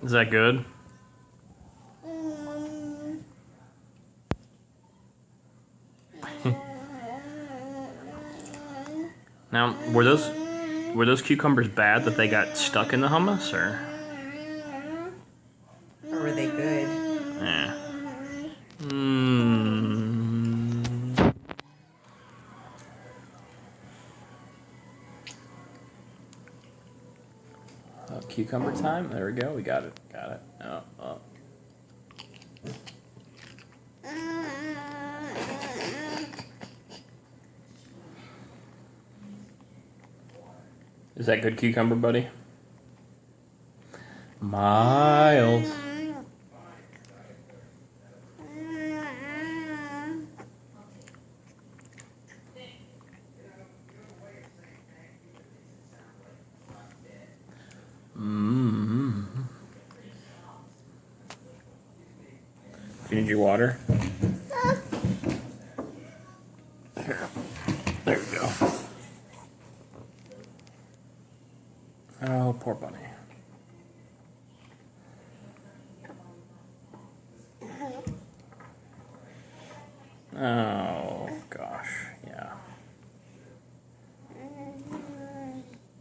Is that good? Now, were those cucumbers bad that they got stuck in the hummus, or were they good? Yeah. Cucumber time. There we go. We got it. Got it. Oh. Is that good cucumber, buddy? Miles. Do you need your water? Here. There we go. Oh, poor bunny. Oh.